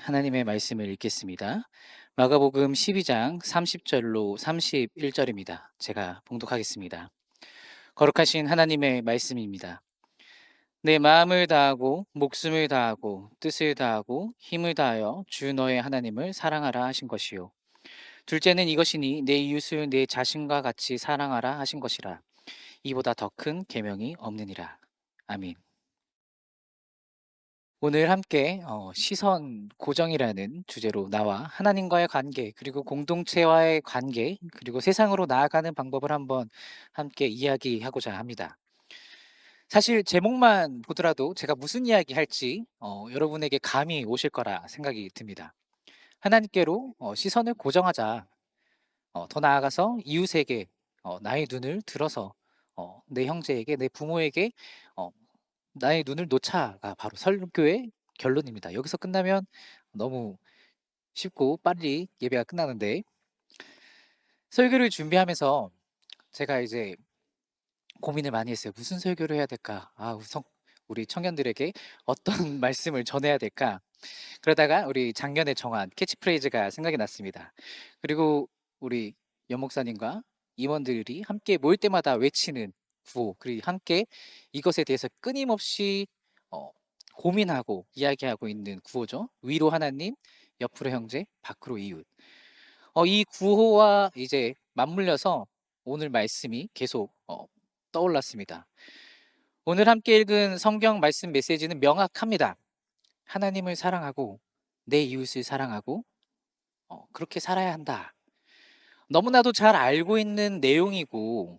하나님의 말씀을 읽겠습니다. 마가복음 12장 30절로 31절입니다. 제가 봉독하겠습니다. 거룩하신 하나님의 말씀입니다. 내 마음을 다하고 목숨을 다하고 뜻을 다하고 힘을 다하여 주 너의 하나님을 사랑하라 하신 것이요. 둘째는 이것이니 내 이웃을 내 자신과 같이 사랑하라 하신 것이라. 이보다 더 큰 계명이 없느니라. 아멘. 오늘 함께 시선 고정이라는 주제로 나와 하나님과의 관계, 그리고 공동체와의 관계, 그리고 세상으로 나아가는 방법을 한번 함께 이야기하고자 합니다. 사실 제목만 보더라도 제가 무슨 이야기 할지 여러분에게 감이 오실 거라 생각이 듭니다. 하나님께로 시선을 고정하자. 더 나아가서 이웃에게 나의 눈을 들어서 내 형제에게, 내 부모에게 어, 나의 눈을 놓자가 바로 설교의 결론입니다. 여기서 끝나면 너무 쉽고 빨리 예배가 끝나는데, 설교를 준비하면서 제가 이제 고민을 많이 했어요. 무슨 설교를 해야 될까? 우리 청년들에게 어떤 말씀을 전해야 될까? 그러다가 우리 작년에 정한 캐치프레이즈가 생각이 났습니다. 그리고 우리 연 목사님과 임원들이 함께 모일 때마다 외치는 구호, 그리고 함께 이것에 대해서 끊임없이 어, 고민하고 이야기하고 있는 구호죠. 위로 하나님, 옆으로 형제, 밖으로 이웃. 이 구호와 이제 맞물려서 오늘 말씀이 계속 떠올랐습니다. 오늘 함께 읽은 성경 말씀 메시지는 명확합니다. 하나님을 사랑하고 내 이웃을 사랑하고 그렇게 살아야 한다. 너무나도 잘 알고 있는 내용이고,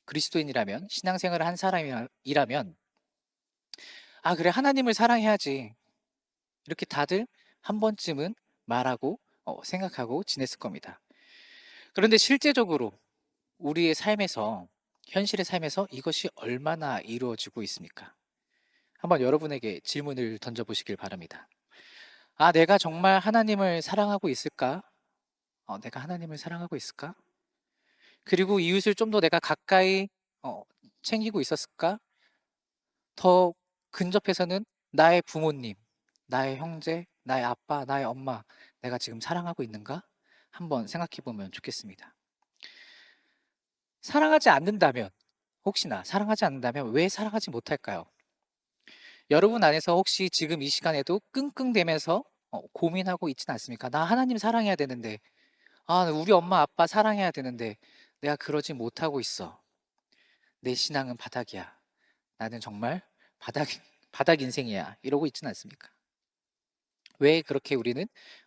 그리스도인이라면, 신앙생활을 한 사람이라면, 아, 그래, 하나님을 사랑해야지. 이렇게 다들 한 번쯤은 말하고 생각하고 지냈을 겁니다. 그런데 실제적으로 우리의 삶에서, 현실의 삶에서 이것이 얼마나 이루어지고 있습니까? 한번 여러분에게 질문을 던져보시길 바랍니다. 아, 내가 정말 하나님을 사랑하고 있을까? 내가 하나님을 사랑하고 있을까? 그리고 이웃을 좀 더 내가 가까이 챙기고 있었을까? 더 근접해서는 나의 부모님, 나의 형제, 나의 아빠, 나의 엄마, 내가 지금 사랑하고 있는가? 한번 생각해 보면 좋겠습니다. 사랑하지 않는다면, 혹시나 사랑하지 않는다면 왜 사랑하지 못할까요? 여러분 안에서 혹시 지금 이 시간에도 끙끙대면서 고민하고 있진 않습니까? 나 하나님 사랑해야 되는데, 아, 우리 엄마 아빠 사랑해야 되는데, 내가 그러지 못하고 있어. 내 신앙은 바닥이야. 나는 정말 바닥, 바닥 인생이야. 이러고 있진 않습니까? 왜 그렇게 우리는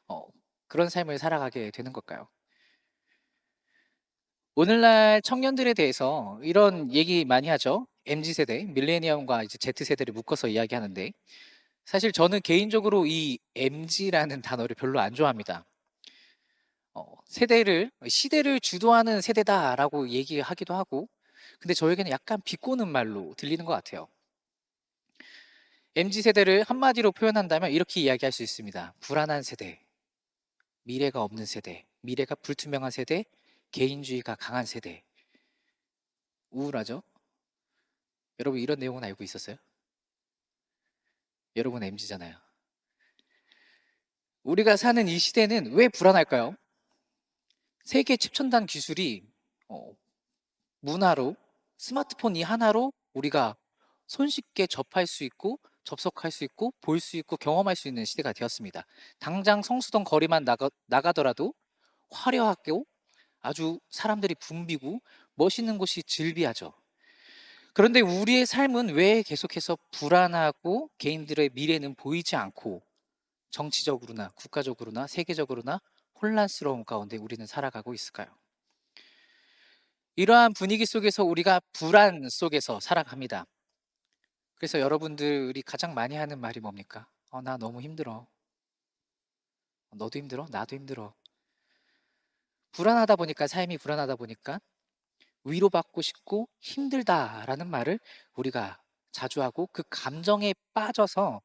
어, 그런 삶을 살아가게 되는 걸까요? 오늘날 청년들에 대해서 이런 얘기 많이 하죠. MZ세대, 밀레니엄과 이제 Z세대를 묶어서 이야기하는데, 사실 저는 개인적으로 이 MZ라는 단어를 별로 안 좋아합니다. 시대를 주도하는 세대다라고 얘기하기도 하고, 근데 저에게는 약간 비꼬는 말로 들리는 것 같아요. MZ세대를 한마디로 표현한다면 이렇게 이야기할 수 있습니다. 불안한 세대, 미래가 없는 세대, 미래가 불투명한 세대, 개인주의가 강한 세대. 우울하죠? 여러분 이런 내용은 알고 있었어요? 여러분 MZ잖아요. 우리가 사는 이 시대는 왜 불안할까요? 세계 최첨단 기술이 어, 문화로, 스마트폰 이 하나로 우리가 손쉽게 접할 수 있고, 접속할 수 있고, 볼 수 있고, 경험할 수 있는 시대가 되었습니다. 당장 성수동 거리만 나가더라도 화려하고 아주 사람들이 붐비고 멋있는 곳이 즐비하죠. 그런데 우리의 삶은 왜 계속해서 불안하고 개인들의 미래는 보이지 않고 정치적으로나 국가적으로나 세계적으로나 혼란스러움 가운데 우리는 살아가고 있을까요? 이러한 분위기 속에서 우리가 불안 속에서 살아갑니다. 그래서 여러분들이 가장 많이 하는 말이 뭡니까? 나 너무 힘들어. 너도 힘들어? 나도 힘들어. 불안하다 보니까, 삶이 불안하다 보니까 위로받고 싶고 힘들다라는 말을 우리가 자주 하고 그 감정에 빠져서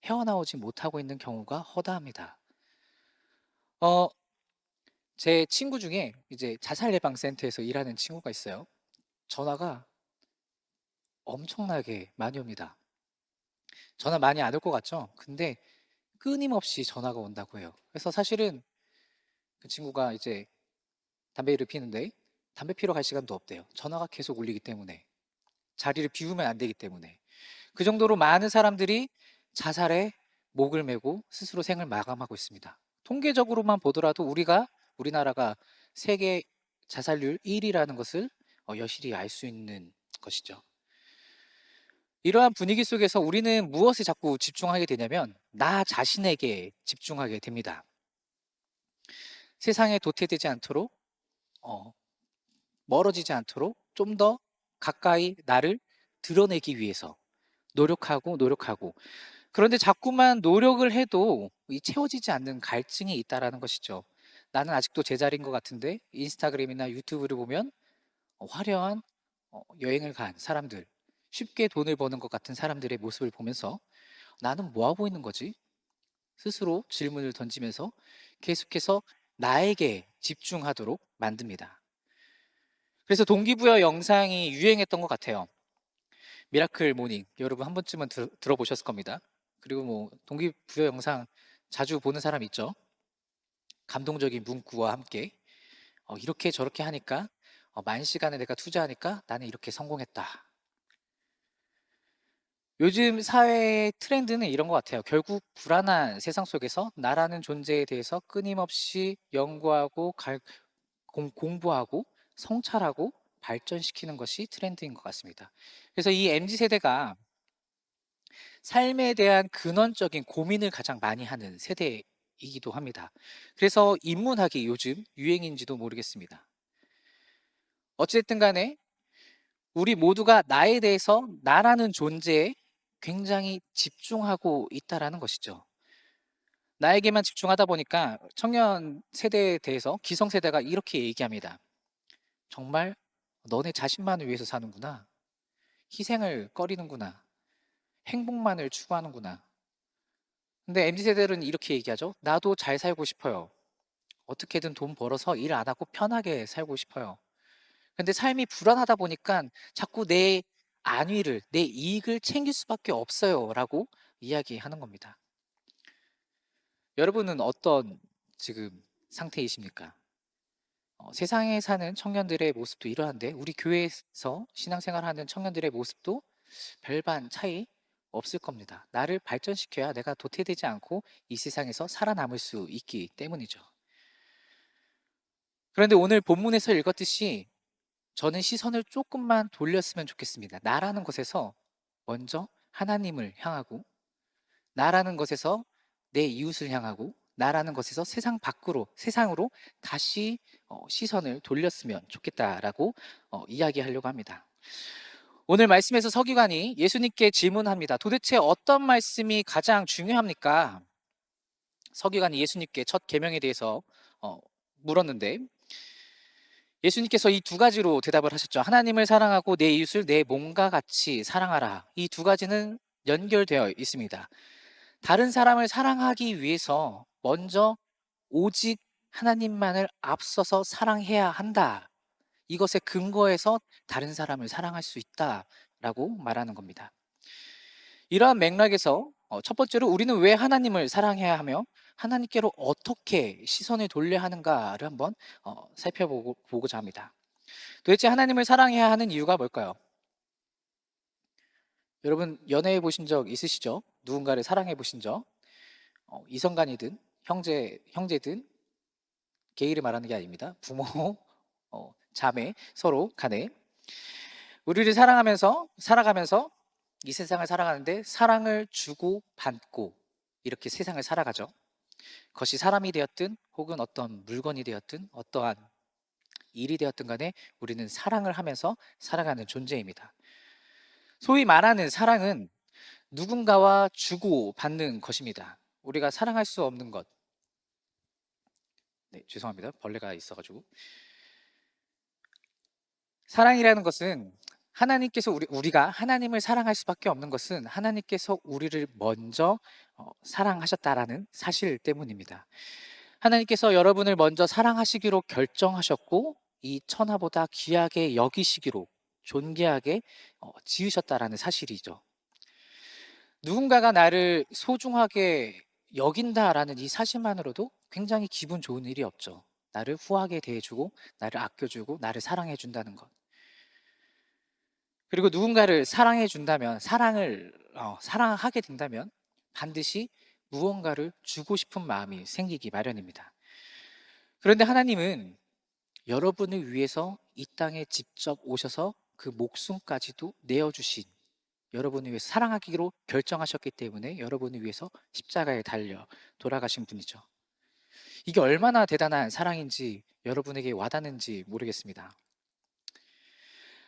헤어나오지 못하고 있는 경우가 허다합니다. 어, 제 친구 중에 이제 자살예방센터에서 일하는 친구가 있어요. 전화가 엄청나게 많이 옵니다. 전화 많이 안 올 것 같죠? 근데 끊임없이 전화가 온다고 해요. 그래서 사실은 그 친구가 이제 담배를 피는데 담배 피러 갈 시간도 없대요. 전화가 계속 울리기 때문에. 자리를 비우면 안 되기 때문에. 그 정도로 많은 사람들이 자살에 목을 메고 스스로 생을 마감하고 있습니다. 통계적으로만 보더라도 우리나라가 세계 자살률 1위라는 것을 여실히 알 수 있는 것이죠. 이러한 분위기 속에서 우리는 무엇에 자꾸 집중하게 되냐면 나 자신에게 집중하게 됩니다. 세상에 도태되지 않도록 어, 멀어지지 않도록 좀 더 가까이 나를 드러내기 위해서 노력하고 그런데 자꾸만 노력을 해도 이 채워지지 않는 갈증이 있다라는 것이죠. 나는 아직도 제자리인 것 같은데 인스타그램이나 유튜브를 보면 화려한 여행을 간 사람들, 쉽게 돈을 버는 것 같은 사람들의 모습을 보면서 나는 뭐 하고 있는 거지? 스스로 질문을 던지면서 계속해서 나에게 집중하도록 만듭니다. 그래서 동기부여 영상이 유행했던 것 같아요. 미라클 모닝 여러분 한 번쯤은 들어보셨을 겁니다. 그리고 뭐 동기부여 영상 자주 보는 사람 있죠. 감동적인 문구와 함께 이렇게 저렇게 하니까 만 시간을 내가 투자하니까 나는 이렇게 성공했다. 요즘 사회의 트렌드는 이런 것 같아요. 결국 불안한 세상 속에서 나라는 존재에 대해서 끊임없이 연구하고 공부하고 성찰하고 발전시키는 것이 트렌드인 것 같습니다. 그래서 이 MZ 세대가 삶에 대한 근원적인 고민을 가장 많이 하는 세대이기도 합니다. 그래서 인문학이 요즘 유행인지도 모르겠습니다. 어찌됐든 간에 우리 모두가 나에 대해서 나라는 존재에 굉장히 집중하고 있다라는 것이죠. 나에게만 집중하다 보니까 청년 세대에 대해서 기성세대가 이렇게 얘기합니다. 정말 너네 자신만을 위해서 사는구나. 희생을 꺼리는구나. 행복만을 추구하는구나. 근데 MZ세대는 이렇게 얘기하죠. 나도 잘 살고 싶어요. 어떻게든 돈 벌어서 일 안 하고 편하게 살고 싶어요. 근데 삶이 불안하다 보니까 자꾸 내 안위를, 내 이익을 챙길 수밖에 없어요. 라고 이야기하는 겁니다. 여러분은 어떤 지금 상태이십니까? 세상에 사는 청년들의 모습도 이러한데 우리 교회에서 신앙생활하는 청년들의 모습도 별반 차이 없을 겁니다. 나를 발전시켜야 내가 도태되지 않고 이 세상에서 살아남을 수 있기 때문이죠. 그런데 오늘 본문에서 읽었듯이 저는 시선을 조금만 돌렸으면 좋겠습니다. 나라는 것에서 먼저 하나님을 향하고 나라는 것에서 내 이웃을 향하고 나라는 것에서 세상으로 다시 시선을 돌렸으면 좋겠다라고 이야기하려고 합니다. 오늘 말씀에서 서기관이 예수님께 질문합니다. 도대체 어떤 말씀이 가장 중요합니까? 서기관이 예수님께 첫 계명에 대해서 물었는데 예수님께서 이 두 가지로 대답을 하셨죠. 하나님을 사랑하고 내 이웃을 내 몸과 같이 사랑하라. 이 두 가지는 연결되어 있습니다. 다른 사람을 사랑하기 위해서 먼저 오직 하나님만을 앞서서 사랑해야 한다. 이것에 근거해서 다른 사람을 사랑할 수 있다라고 말하는 겁니다. 이러한 맥락에서 첫 번째로 우리는 왜 하나님을 사랑해야 하며 하나님께로 어떻게 시선을 돌려야 하는가를 한번 살펴보고자 합니다. 도대체 하나님을 사랑해야 하는 이유가 뭘까요? 여러분 연애해 보신 적 있으시죠? 누군가를 사랑해 보신 적? 이성간이든 형제든 게이를 말하는 게 아닙니다. 부모, 자매 서로 간에 우리를 사랑하면서 살아가면서 이 세상을 살아가는데 사랑을 주고 받고 이렇게 세상을 살아가죠. 그것이 사람이 되었든 혹은 어떤 물건이 되었든 어떠한 일이 되었든 간에 우리는 사랑을 하면서 살아가는 존재입니다. 소위 말하는 사랑은 누군가와 주고 받는 것입니다. 우리가 사랑할 수 없는 것. 네, 죄송합니다. 벌레가 있어가지고. 사랑이라는 것은 하나님께서 우리가 하나님을 사랑할 수밖에 없는 것은 하나님께서 우리를 먼저 사랑하셨다라는 사실 때문입니다. 하나님께서 여러분을 먼저 사랑하시기로 결정하셨고 이 천하보다 귀하게 여기시기로 존귀하게 지으셨다라는 사실이죠. 누군가가 나를 소중하게 여긴다라는 이 사실만으로도 굉장히 기분 좋은 일이 없죠. 나를 후하게 대해주고 나를 아껴주고 나를 사랑해 준다는 것. 그리고 누군가를 사랑해 준다면 사랑하게 된다면 반드시 무언가를 주고 싶은 마음이 생기기 마련입니다. 그런데 하나님은 여러분을 위해서 이 땅에 직접 오셔서 그 목숨까지도 내어주신, 여러분을 위해서 사랑하기로 결정하셨기 때문에 여러분을 위해서 십자가에 달려 돌아가신 분이죠. 이게 얼마나 대단한 사랑인지 여러분에게 와닿는지 모르겠습니다.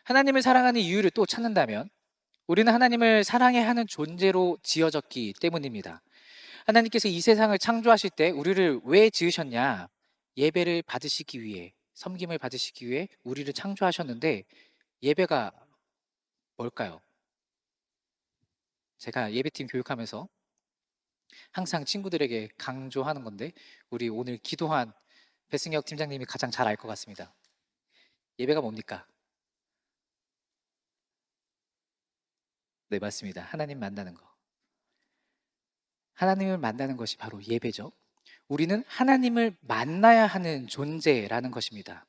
하나님을 사랑하는 이유를 또 찾는다면 우리는 하나님을 사랑해야 하는 존재로 지어졌기 때문입니다. 하나님께서 이 세상을 창조하실 때 우리를 왜 지으셨냐? 예배를 받으시기 위해, 섬김을 받으시기 위해 우리를 창조하셨는데, 예배가 뭘까요? 제가 예배팀 교육하면서 항상 친구들에게 강조하는 건데, 우리 오늘 기도한 배승혁 팀장님이 가장 잘 알 것 같습니다. 예배가 뭡니까? 네, 맞습니다. 하나님 만나는 거. 하나님을 만나는 것이 바로 예배죠. 우리는 하나님을 만나야 하는 존재라는 것입니다.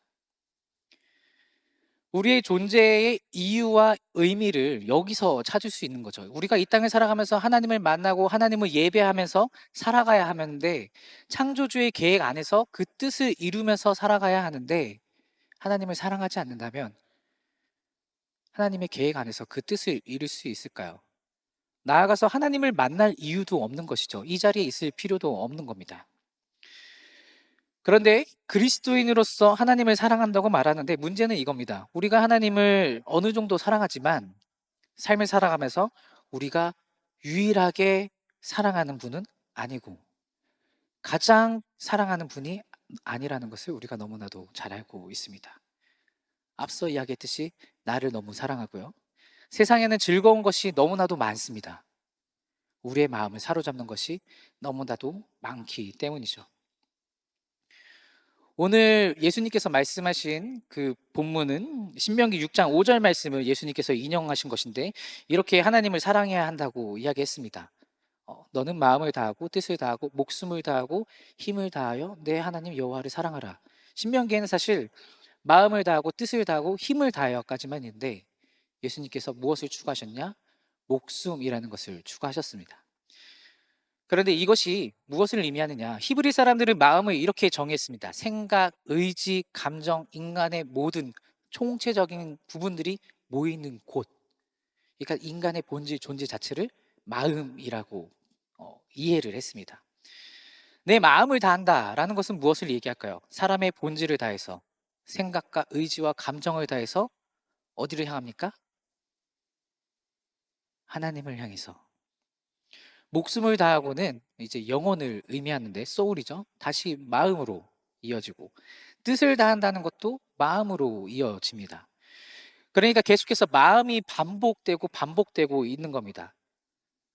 우리의 존재의 이유와 의미를 여기서 찾을 수 있는 거죠. 우리가 이 땅을 살아가면서 하나님을 만나고 하나님을 예배하면서 살아가야 하는데, 창조주의 계획 안에서 그 뜻을 이루면서 살아가야 하는데, 하나님을 사랑하지 않는다면 하나님의 계획 안에서 그 뜻을 이룰 수 있을까요? 나아가서 하나님을 만날 이유도 없는 것이죠. 이 자리에 있을 필요도 없는 겁니다. 그런데 그리스도인으로서 하나님을 사랑한다고 말하는데 문제는 이겁니다. 우리가 하나님을 어느 정도 사랑하지만 삶을 살아가면서 우리가 유일하게 사랑하는 분은 아니고 가장 사랑하는 분이 아니라는 것을 우리가 너무나도 잘 알고 있습니다. 앞서 이야기했듯이 나를 너무 사랑하고요. 세상에는 즐거운 것이 너무나도 많습니다. 우리의 마음을 사로잡는 것이 너무나도 많기 때문이죠. 오늘 예수님께서 말씀하신 그 본문은 신명기 6장 5절 말씀을 예수님께서 인용하신 것인데, 이렇게 하나님을 사랑해야 한다고 이야기했습니다. 너는 마음을 다하고 뜻을 다하고 목숨을 다하고 힘을 다하여 내 하나님 여호와를 사랑하라. 신명기에는 사실 마음을 다하고 뜻을 다하고 힘을 다하여까지만 있는데, 예수님께서 무엇을 추가하셨냐? 목숨이라는 것을 추가하셨습니다. 그런데 이것이 무엇을 의미하느냐? 히브리 사람들은 마음을 이렇게 정의했습니다. 생각, 의지, 감정, 인간의 모든 총체적인 부분들이 모이는 곳. 그러니까 인간의 본질, 존재 자체를 마음이라고 이해를 했습니다. 내 마음을 다한다라는 것은 무엇을 얘기할까요? 사람의 본질을 다해서, 생각과 의지와 감정을 다해서 어디를 향합니까? 하나님을 향해서. 목숨을 다하고는 이제 영혼을 의미하는데 soul이죠. 다시 마음으로 이어지고, 뜻을 다한다는 것도 마음으로 이어집니다. 그러니까 계속해서 마음이 반복되고 있는 겁니다.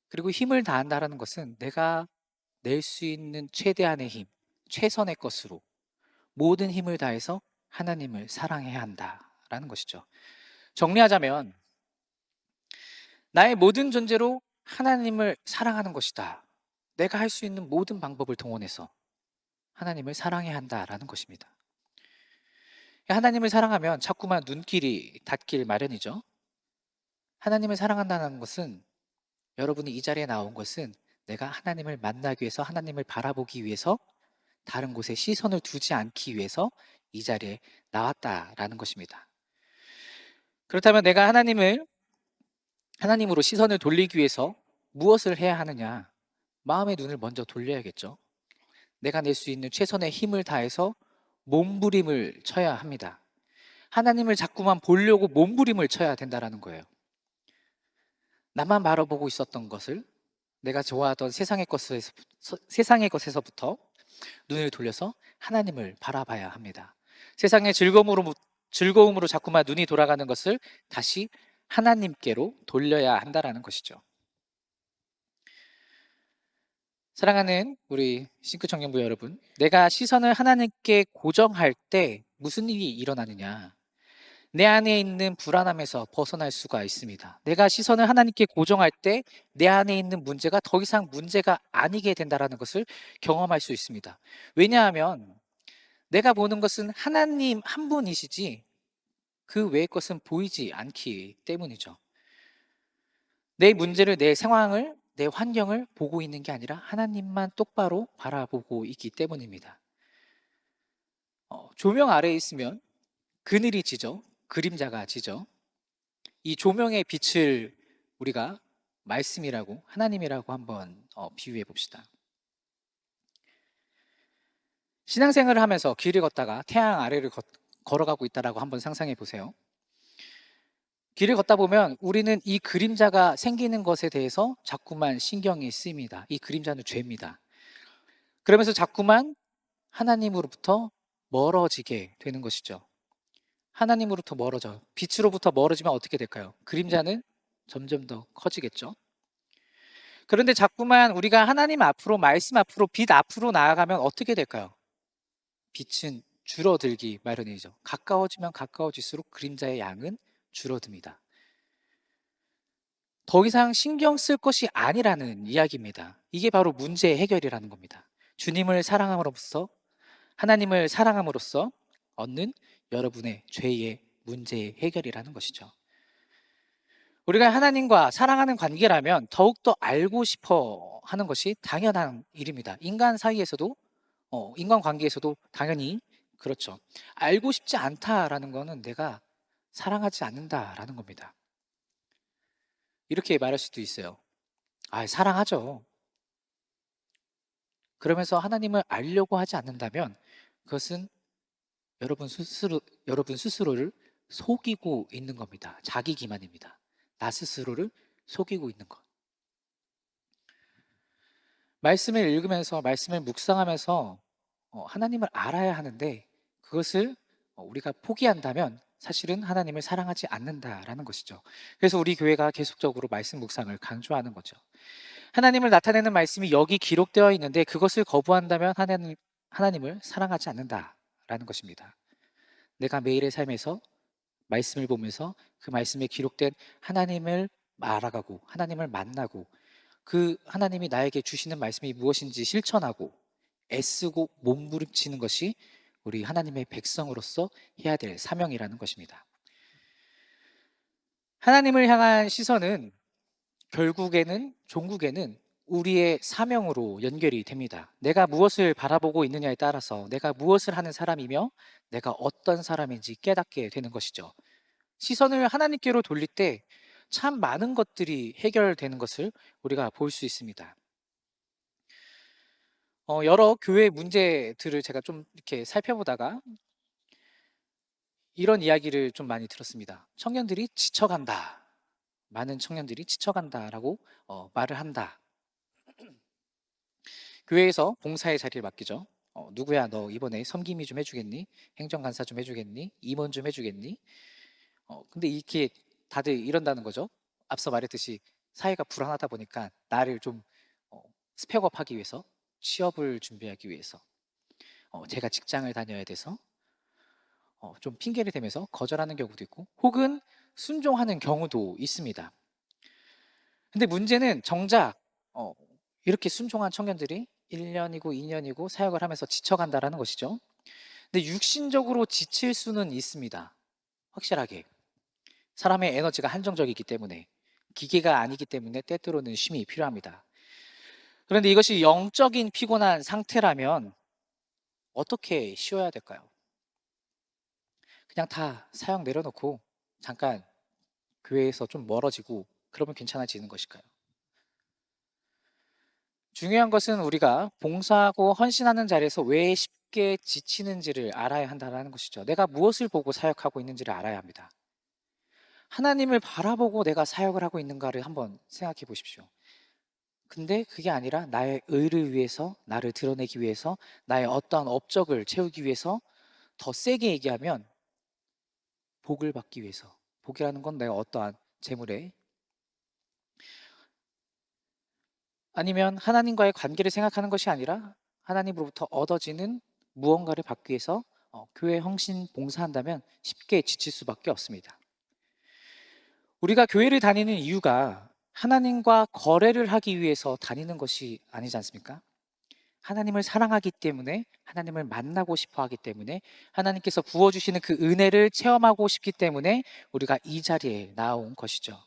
그리고 힘을 다한다라는 것은 내가 낼 수 있는 최대한의 힘, 최선의 것으로 모든 힘을 다해서 하나님을 사랑해야 한다라는 것이죠. 정리하자면 나의 모든 존재로 하나님을 사랑하는 것이다. 내가 할 수 있는 모든 방법을 동원해서 하나님을 사랑해야 한다라는 것입니다. 하나님을 사랑하면 자꾸만 눈길이 닿길 마련이죠. 하나님을 사랑한다는 것은, 여러분이 이 자리에 나온 것은 내가 하나님을 만나기 위해서, 하나님을 바라보기 위해서, 다른 곳에 시선을 두지 않기 위해서 이 자리에 나왔다라는 것입니다. 그렇다면 내가 하나님으로 시선을 돌리기 위해서 무엇을 해야 하느냐? 마음의 눈을 먼저 돌려야겠죠. 내가 낼 수 있는 최선의 힘을 다해서 몸부림을 쳐야 합니다. 하나님을 자꾸만 보려고 몸부림을 쳐야 된다라는 거예요. 나만 바라보고 있었던 것을, 내가 좋아하던 세상의 것에서부터 눈을 돌려서 하나님을 바라봐야 합니다. 세상의 즐거움으로 자꾸만 눈이 돌아가는 것을 다시 하나님께로 돌려야 한다라는 것이죠. 사랑하는 우리 싱크 청년부 여러분, 내가 시선을 하나님께 고정할 때 무슨 일이 일어나느냐? 내 안에 있는 불안함에서 벗어날 수가 있습니다. 내가 시선을 하나님께 고정할 때 내 안에 있는 문제가 더 이상 문제가 아니게 된다라는 것을 경험할 수 있습니다. 왜냐하면 내가 보는 것은 하나님 한 분이시지 그 외의 것은 보이지 않기 때문이죠. 내 문제를, 내 상황을, 내 환경을 보고 있는 게 아니라 하나님만 똑바로 바라보고 있기 때문입니다. 조명 아래에 있으면 그늘이 지죠. 그림자가 지죠. 이 조명의 빛을 우리가 말씀이라고, 하나님이라고 한번 비유해 봅시다. 신앙생활을 하면서 길을 걷다가 태양 아래를 걸어가고 있다라고 한번 상상해 보세요. 길을 걷다 보면 우리는 이 그림자가 생기는 것에 대해서 자꾸만 신경이 쓰입니다. 이 그림자는 죄입니다. 그러면서 자꾸만 하나님으로부터 멀어지게 되는 것이죠. 하나님으로부터 멀어져. 빛으로부터 멀어지면 어떻게 될까요? 그림자는 점점 더 커지겠죠. 그런데 자꾸만 우리가 하나님 앞으로, 말씀 앞으로, 빛 앞으로 나아가면 어떻게 될까요? 빛은 줄어들기 마련이죠. 가까워지면 가까워질수록 그림자의 양은 줄어듭니다. 더 이상 신경 쓸 것이 아니라는 이야기입니다. 이게 바로 문제 해결이라는 겁니다. 주님을 사랑함으로써, 하나님을 사랑함으로써 얻는 여러분의 죄의 문제 해결이라는 것이죠. 우리가 하나님과 사랑하는 관계라면 더욱더 알고 싶어 하는 것이 당연한 일입니다. 인간 사이에서도, 인간 관계에서도 당연히 그렇죠. 알고 싶지 않다라는 거는 내가 사랑하지 않는다라는 겁니다. 이렇게 말할 수도 있어요. 아, 사랑하죠. 그러면서 하나님을 알려고 하지 않는다면 그것은 여러분 스스로를 속이고 있는 겁니다. 자기 기만입니다. 나 스스로를 속이고 있는 것. 말씀을 읽으면서, 말씀을 묵상하면서 하나님을 알아야 하는데 그것을 우리가 포기한다면 사실은 하나님을 사랑하지 않는다라는 것이죠. 그래서 우리 교회가 계속적으로 말씀 묵상을 강조하는 거죠. 하나님을 나타내는 말씀이 여기 기록되어 있는데 그것을 거부한다면 하나님을 사랑하지 않는다라는 것입니다. 내가 매일의 삶에서 말씀을 보면서 그 말씀에 기록된 하나님을 알아가고 하나님을 만나고 그 하나님이 나에게 주시는 말씀이 무엇인지 실천하고 애쓰고 몸부림치는 것이 우리 하나님의 백성으로서 해야 될 사명이라는 것입니다. 하나님을 향한 시선은 결국에는, 종국에는 우리의 사명으로 연결이 됩니다. 내가 무엇을 바라보고 있느냐에 따라서 내가 무엇을 하는 사람이며 내가 어떤 사람인지 깨닫게 되는 것이죠. 시선을 하나님께로 돌릴 때 참 많은 것들이 해결되는 것을 우리가 볼 수 있습니다. 여러 교회 문제들을 제가 좀 이렇게 살펴보다가 이런 이야기를 좀 많이 들었습니다. 청년들이 지쳐간다. 많은 청년들이 지쳐간다라고 말을 한다. 교회에서 봉사의 자리를 맡기죠. 누구야, 너 이번에 섬김이 좀 해주겠니? 행정간사 좀 해주겠니? 임원 좀 해주겠니? 근데 이렇게 다들 이런다는 거죠. 앞서 말했듯이 사회가 불안하다 보니까 나를 좀 스펙업하기 위해서, 취업을 준비하기 위해서, 제가 직장을 다녀야 돼서 좀 핑계를 대면서 거절하는 경우도 있고 혹은 순종하는 경우도 있습니다. 근데 문제는 정작 이렇게 순종한 청년들이 1년이고 2년이고 사역을 하면서 지쳐간다라는 것이죠. 근데 육신적으로 지칠 수는 있습니다. 확실하게. 사람의 에너지가 한정적이기 때문에, 기계가 아니기 때문에 때때로는 쉼이 필요합니다. 그런데 이것이 영적인 피곤한 상태라면 어떻게 쉬어야 될까요? 그냥 다 사역 내려놓고 잠깐 교회에서 좀 멀어지고 그러면 괜찮아지는 것일까요? 중요한 것은 우리가 봉사하고 헌신하는 자리에서 왜 쉽게 지치는지를 알아야 한다는 것이죠. 내가 무엇을 보고 사역하고 있는지를 알아야 합니다. 하나님을 바라보고 내가 사역을 하고 있는가를 한번 생각해 보십시오. 근데 그게 아니라 나의 의를 위해서, 나를 드러내기 위해서, 나의 어떠한 업적을 채우기 위해서, 더 세게 얘기하면 복을 받기 위해서. 복이라는 건 내가 어떠한 재물에, 아니면 하나님과의 관계를 생각하는 것이 아니라 하나님으로부터 얻어지는 무언가를 받기 위해서 교회 헌신 봉사한다면 쉽게 지칠 수밖에 없습니다. 우리가 교회를 다니는 이유가 하나님과 거래를 하기 위해서 다니는 것이 아니지 않습니까? 하나님을 사랑하기 때문에, 하나님을 만나고 싶어 하기 때문에, 하나님께서 부어주시는 그 은혜를 체험하고 싶기 때문에 우리가 이 자리에 나온 것이죠.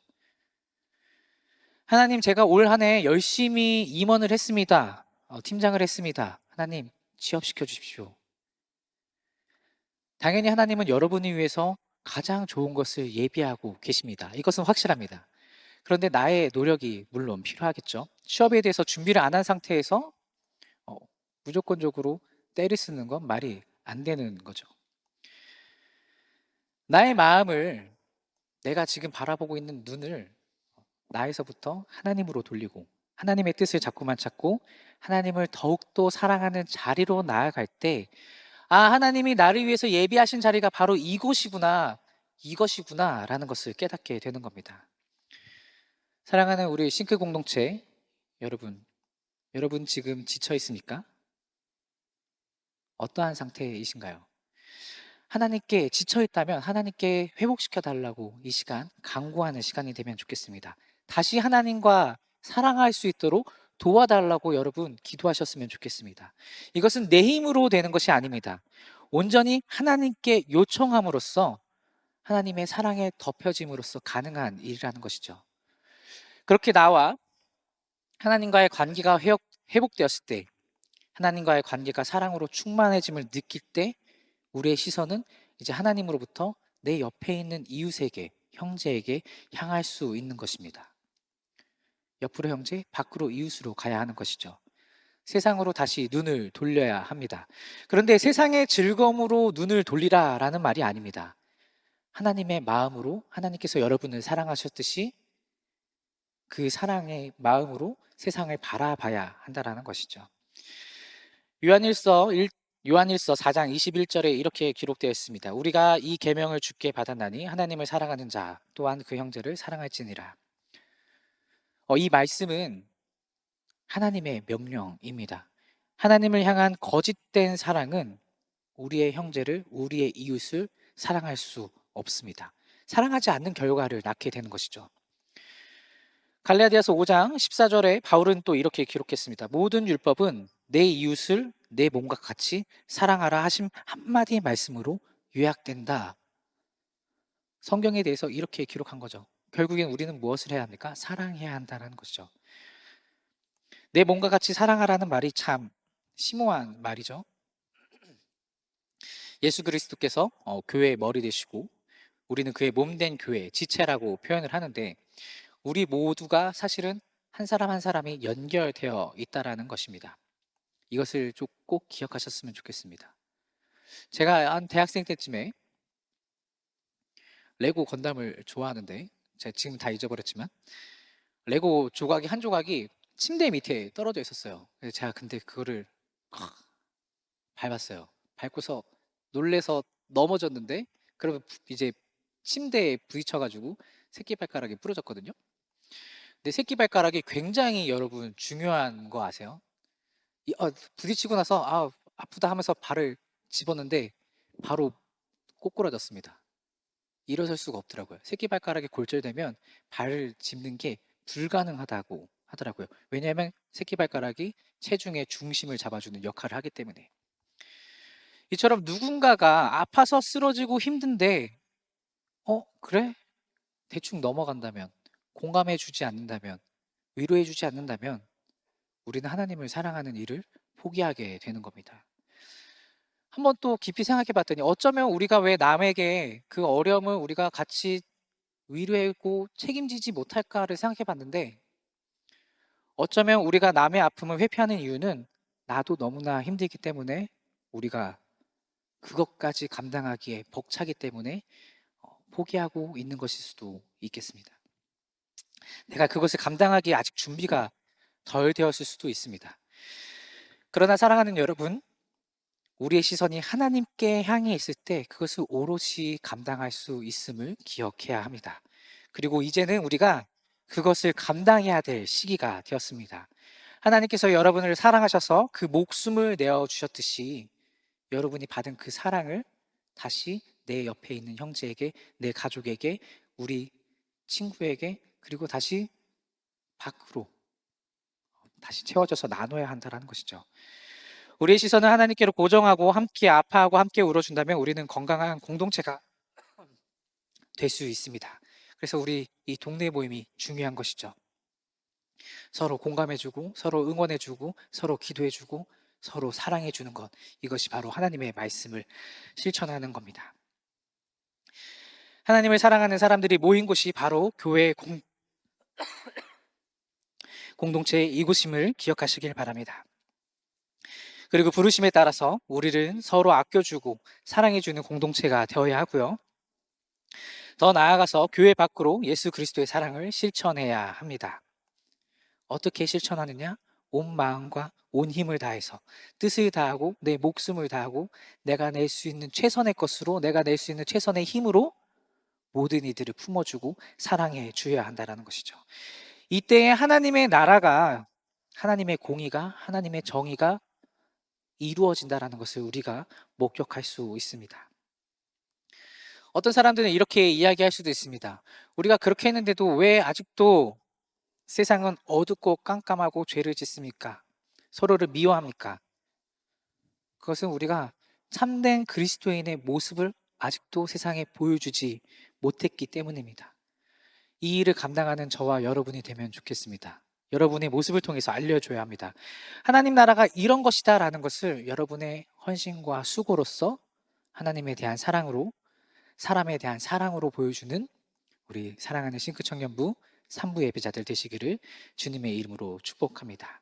하나님, 제가 올 한 해 열심히 임원을 했습니다. 팀장을 했습니다. 하나님, 취업시켜 주십시오. 당연히 하나님은 여러분을 위해서 가장 좋은 것을 예비하고 계십니다. 이것은 확실합니다. 그런데 나의 노력이 물론 필요하겠죠. 취업에 대해서 준비를 안 한 상태에서 어, 무조건적으로 때를 쓰는 건 말이 안 되는 거죠. 나의 마음을, 내가 지금 바라보고 있는 눈을 나에서부터 하나님으로 돌리고 하나님의 뜻을 자꾸만 찾고 하나님을 더욱더 사랑하는 자리로 나아갈 때, 하나님이 나를 위해서 예비하신 자리가 바로 이곳이구나, 이것이구나 라는 것을 깨닫게 되는 겁니다. 사랑하는 우리 싱크 공동체 여러분 지금 지쳐 있습니까? 어떠한 상태이신가요? 하나님께 지쳐 있다면 하나님께 회복시켜 달라고 이 시간 간구하는 시간이 되면 좋겠습니다. 다시 하나님과 사랑할 수 있도록 도와달라고 여러분 기도하셨으면 좋겠습니다. 이것은 내 힘으로 되는 것이 아닙니다. 온전히 하나님께 요청함으로써 하나님의 사랑에 덮여짐으로써 가능한 일이라는 것이죠. 그렇게 나와 하나님과의 관계가 회복되었을 때, 하나님과의 관계가 사랑으로 충만해짐을 느낄 때 우리의 시선은 이제 하나님으로부터 내 옆에 있는 이웃에게, 형제에게 향할 수 있는 것입니다. 옆으로 형제, 밖으로 이웃으로 가야 하는 것이죠. 세상으로 다시 눈을 돌려야 합니다. 그런데 세상의 즐거움으로 눈을 돌리라라는 말이 아닙니다. 하나님의 마음으로, 하나님께서 여러분을 사랑하셨듯이 그 사랑의 마음으로 세상을 바라봐야 한다라는 것이죠. 요한일서 4장 21절에 이렇게 기록되어 있습니다. 우리가 이 계명을 주께 받았나니 하나님을 사랑하는 자 또한 그 형제를 사랑할지니라. 이 말씀은 하나님의 명령입니다. 하나님을 향한 거짓된 사랑은 우리의 형제를, 우리의 이웃을 사랑할 수 없습니다. 사랑하지 않는 결과를 낳게 되는 것이죠. 갈라디아서 5장 14절에 바울은 또 이렇게 기록했습니다. 모든 율법은 내 이웃을 내 몸과 같이 사랑하라 하심 한마디의 말씀으로 요약된다. 성경에 대해서 이렇게 기록한 거죠. 결국엔 우리는 무엇을 해야 합니까? 사랑해야 한다는 것이죠. 내 몸과 같이 사랑하라는 말이 참 심오한 말이죠. 예수 그리스도께서 교회의 머리 되시고 우리는 그의 몸된 교회, 지체라고 표현을 하는데, 우리 모두가 사실은 한 사람 한 사람이 연결되어 있다라는 것입니다. 이것을 좀 꼭 기억하셨으면 좋겠습니다. 제가 한 대학생 때쯤에 레고 건담을 좋아하는데, 제가 지금 다 잊어버렸지만 레고 조각이 한 조각이 침대 밑에 떨어져 있었어요. 그래서 제가 근데 그거를 밟았어요. 밟고서 놀래서 넘어졌는데, 그러면 이제 침대에 부딪혀가지고 새끼발가락이 부러졌거든요. 근데 새끼발가락이 굉장히 여러분 중요한 거 아세요? 부딪히고 나서 아프다 하면서 발을 집었는데 바로 꼬꾸라졌습니다. 일어설 수가 없더라고요. 새끼발가락이 골절되면 발을 짚는 게 불가능하다고 하더라고요. 왜냐하면 새끼발가락이 체중의 중심을 잡아주는 역할을 하기 때문에. 이처럼 누군가가 아파서 쓰러지고 힘든데 그래? 대충 넘어간다면, 공감해 주지 않는다면, 위로해 주지 않는다면 우리는 하나님을 사랑하는 일을 포기하게 되는 겁니다. 한번 또 깊이 생각해 봤더니 어쩌면 우리가 왜 남에게 그 어려움을 우리가 같이 위로하고 책임지지 못할까를 생각해 봤는데, 어쩌면 우리가 남의 아픔을 회피하는 이유는 나도 너무나 힘들기 때문에, 우리가 그것까지 감당하기에 벅차기 때문에 포기하고 있는 것일 수도 있겠습니다. 내가 그것을 감당하기에 아직 준비가 덜 되었을 수도 있습니다. 그러나 사랑하는 여러분, 우리의 시선이 하나님께 향해 있을 때 그것을 오롯이 감당할 수 있음을 기억해야 합니다. 그리고 이제는 우리가 그것을 감당해야 될 시기가 되었습니다. 하나님께서 여러분을 사랑하셔서 그 목숨을 내어 주셨듯이 여러분이 받은 그 사랑을 다시 내 옆에 있는 형제에게, 내 가족에게, 우리 친구에게, 그리고 다시 밖으로 다시 채워져서 나눠야 한다는 것이죠. 우리의 시선을 하나님께로 고정하고 함께 아파하고 함께 울어준다면 우리는 건강한 공동체가 될 수 있습니다. 그래서 우리 이 동네 모임이 중요한 것이죠. 서로 공감해주고, 서로 응원해주고, 서로 기도해주고, 서로 사랑해주는 것. 이것이 바로 하나님의 말씀을 실천하는 겁니다. 하나님을 사랑하는 사람들이 모인 곳이 바로 교회 공동체의 이곳임을 기억하시길 바랍니다. 그리고 부르심에 따라서 우리를 서로 아껴주고 사랑해주는 공동체가 되어야 하고요. 더 나아가서 교회 밖으로 예수 그리스도의 사랑을 실천해야 합니다. 어떻게 실천하느냐? 온 마음과 온 힘을 다해서 뜻을 다하고 내 목숨을 다하고 내가 낼 수 있는 최선의 것으로, 내가 낼 수 있는 최선의 힘으로 모든 이들을 품어주고 사랑해 주어야 한다는 것이죠. 이때에 하나님의 나라가, 하나님의 공의가, 하나님의 정의가 이루어진다는 것을 우리가 목격할 수 있습니다. 어떤 사람들은 이렇게 이야기할 수도 있습니다. 우리가 그렇게 했는데도 왜 아직도 세상은 어둡고 깜깜하고 죄를 짓습니까? 서로를 미워합니까? 그것은 우리가 참된 그리스도인의 모습을 아직도 세상에 보여주지 못했기 때문입니다. 이 일을 감당하는 저와 여러분이 되면 좋겠습니다. 여러분의 모습을 통해서 알려줘야 합니다. 하나님 나라가 이런 것이다 라는 것을 여러분의 헌신과 수고로서 하나님에 대한 사랑으로, 사람에 대한 사랑으로 보여주는 우리 사랑하는 싱크 청년부 3부 예배자들 되시기를 주님의 이름으로 축복합니다.